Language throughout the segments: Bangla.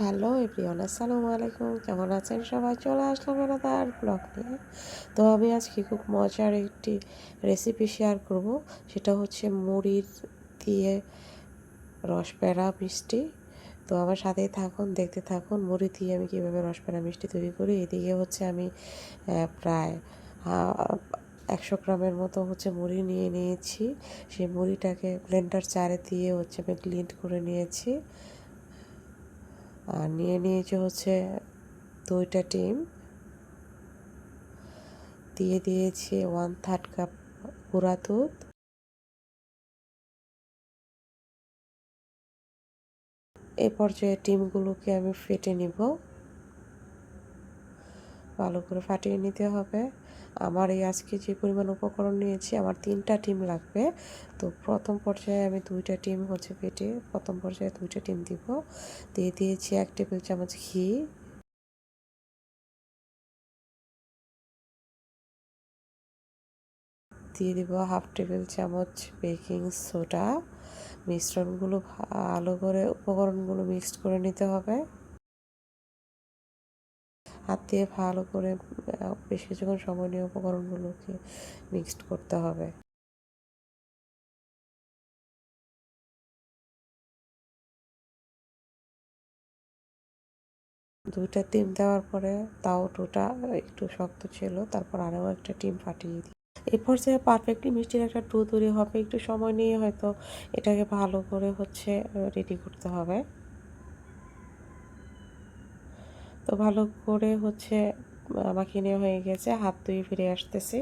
হ্যালো এভরিওয়ান, আসসালামু আলাইকুম। কেমন আছেন সবাই? চলে আসলাম তার ব্লগ নিয়ে। তো আমি আজকে খুব মজার একটি রেসিপি শেয়ার করব। সেটা হচ্ছে মুড়ির দিয়ে রসপ্যাড়া মিষ্টি। তো আমার সাথেই থাকুন, দেখতে থাকুন মুড়ি দিয়ে আমি কীভাবে রসপ্যাড়া মিষ্টি তৈরি করি। এদিকে হচ্ছে আমি প্রায় 100 গ্রামের মতো হচ্ছে মুড়ি নিয়ে নিয়েছি। সেই মুড়িটাকে ব্লেন্ডার জারে দিয়ে হচ্ছে আমি গ্লিন্ড করে নিয়েছি। আর নিয়ে নিয়েছি হচ্ছে 2টা ডিম, দিয়ে দিয়েছি 1/3 কাপ গুঁড়া দুধ। এই পর্যায়ে ডিমগুলোকে আমি ফেটে নিব, ভালো করে ফাটিয়ে নিতে হবে। আমার এই আজকে যে পরিমাণ উপকরণ নিয়েছি, আমার 3টা ডিম লাগবে। তো প্রথম পর্যায়ে আমি 2টা ডিম হচ্ছে ফেটে প্রথম পর্যায়ে 2টা ডিম দিব। দিয়ে দিয়েছি 1 টেবিল চামচ ঘি, দিয়ে দিব 1/2 টেবিল চামচ বেকিং সোডা। মিশ্রণগুলো ভালো করে উপকরণগুলো মিক্সড করে নিতে হবে। হাত দিয়ে ভালো করে বেশ কিছুক্ষণ সময় নিয়ে উপকরণগুলোকে মিক্সড করতে হবে। 2টা ডিম দেওয়ার পরে তাও ডোটা একটু শক্ত ছিল, তারপর আরও একটা ডিম ফাটিয়ে দিই। এই পর্যায়ে পারফেক্টলি মিষ্টির একটা ডো তৈরি হবে। একটু সময় নিয়ে হয়তো এটাকে ভালো করে হচ্ছে রেডি করতে হবে। তো ভালো করে হচ্ছে মাখিয়ে নেওয়া হয়ে গেছে, হাত ধুয়ে ফিরে আসতেছি।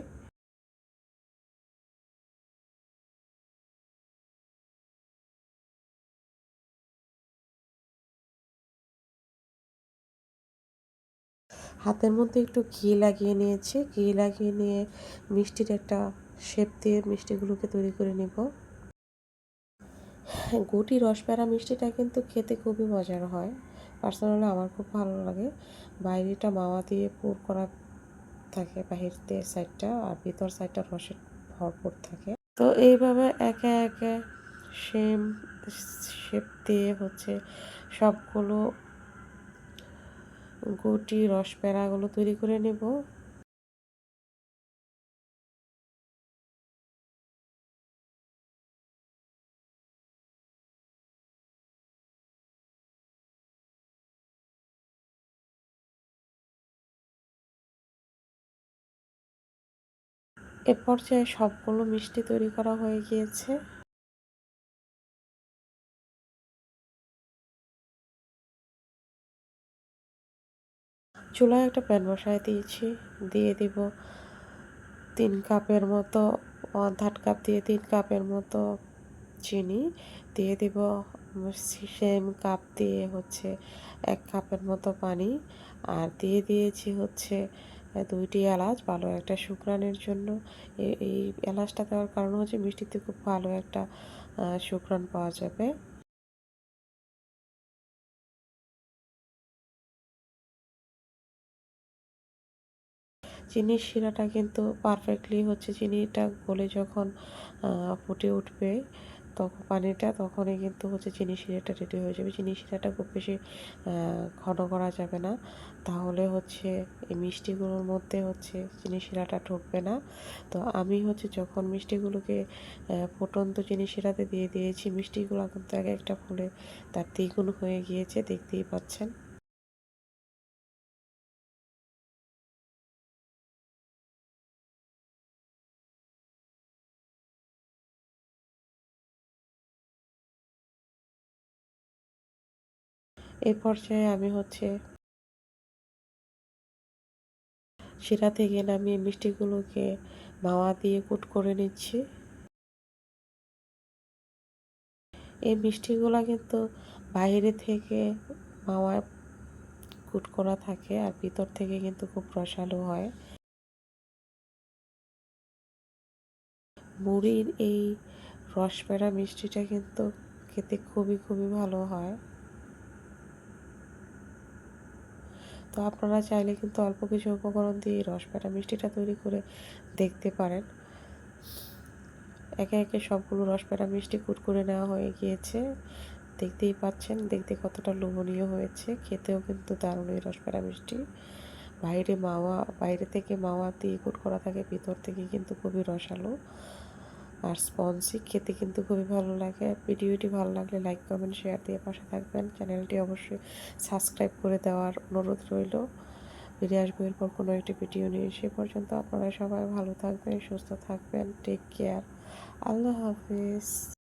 হাতের মধ্যে একটু ঘি লাগিয়ে নিয়েছি, ঘি লাগিয়ে নিয়ে মিষ্টির একটা শেপ দিয়ে মিষ্টিগুলোকে তৈরি করে নেব। গুটি রসপ্যারা মিষ্টিটা কিন্তু খেতে খুবই মজার হয়। পার্সোনালি আমার খুব ভালো লাগে। বাইরেটা মাওয়া দিয়ে পুর করা থাকে, বাহির দিয়ে সাইডটা, আর ভিতর সাইডটা রসে ভরপুর থাকে। তো এইভাবে একে একে সেম শেপ দিয়ে হচ্ছে সবগুলো গুটি রসপ্যারাগুলো তৈরি করে নেব। এ পর্যায়ে সবগুলো মিষ্টি তৈরি করা হয়ে গিয়েছে। চুলায় একটা প্যান বসায় দিয়েছি, দিয়ে দিব 3 কাপের মতো, 1/2 কাপ দিয়ে 3 কাপের মতো চিনি, দিয়ে দিব সেম কাপ দিয়ে হচ্ছে 1 কাপের মতো পানি, আর দিয়ে দিয়েছি হচ্ছে 2টি এলাচ ভালো একটা সুঘ্রাণের জন্য। এই এলাচটা দেওয়ার কারণ হচ্ছে মিষ্টিতে খুব ভালো একটা সুঘ্রাণ পাওয়া যাবে। চিনির শিরাটা কিন্তু পারফেক্টলি হচ্ছে চিনিটা গলে যখন ফুটে উঠবে তখন পানিটা, তখনই কিন্তু হচ্ছে চিনির শিরাটা রেডি হয়ে যাবে। চিনির শিরাটা খুব বেশি ঘন করা যাবে না, তাহলে হচ্ছে এই মিষ্টিগুলোর মধ্যে হচ্ছে চিনির শিরাটা ঢুকবে না। তো আমি হচ্ছে যখন মিষ্টিগুলোকে ফুটন্ত চিনির শিরাতে দিয়ে দিয়েছি, মিষ্টিগুলো কিন্তু এক একটা ফুলে তার দ্বিগুণ হয়ে গিয়েছে, দেখতেই পাচ্ছেন। এই পর্যায়ে আমি হচ্ছে শিরা থেকে নামিয়ে মিষ্টিগুলোকে মাওয়া দিয়ে কুট করে নিচ্ছি। এই মিষ্টিগুলা কিন্তু বাইরে থেকে মাওয়া কুট করা থাকে, আর ভিতর থেকে কিন্তু খুব রসালো হয়। মুড়ির এই রসপ্যাড়া মিষ্টিটা কিন্তু খেতে খুবই খুবই ভালো হয়। তো আপনারা চাইলে কিন্তু অল্প কিছু উপকরণ দিয়ে রসপ্যাড়া মিষ্টিটা তৈরি করে দেখতে পারেন। একে একে সবগুলো রসপ্যাড়া মিষ্টি কুট করে নেওয়া হয়ে গিয়েছে। দেখতেই পাচ্ছেন, দেখতে কতটা লোভনীয় হয়েছে, খেতেও কিন্তু দারুণ এই রসপ্যারা মিষ্টি। বাইরে থেকে মাওয়া দিয়ে কোট করা থাকে, ভিতর থেকে কিন্তু খুবই রসালো আর স্পঞ্জি, খেতে কিন্তু খুবই ভালো লাগে। ভিডিওটি ভালো লাগলে লাইক কমেন্ট শেয়ার দিয়ে পাশে থাকবেন। চ্যানেলটি অবশ্যই সাবস্ক্রাইব করে দেওয়ার অনুরোধ রইল। ফিরে আসবো এরপর কোনো একটি ভিডিও নিয়ে। সে পর্যন্ত আপনারা সবাই ভালো থাকবেন, সুস্থ থাকবেন। Take care. আল্লাহ হাফিজ।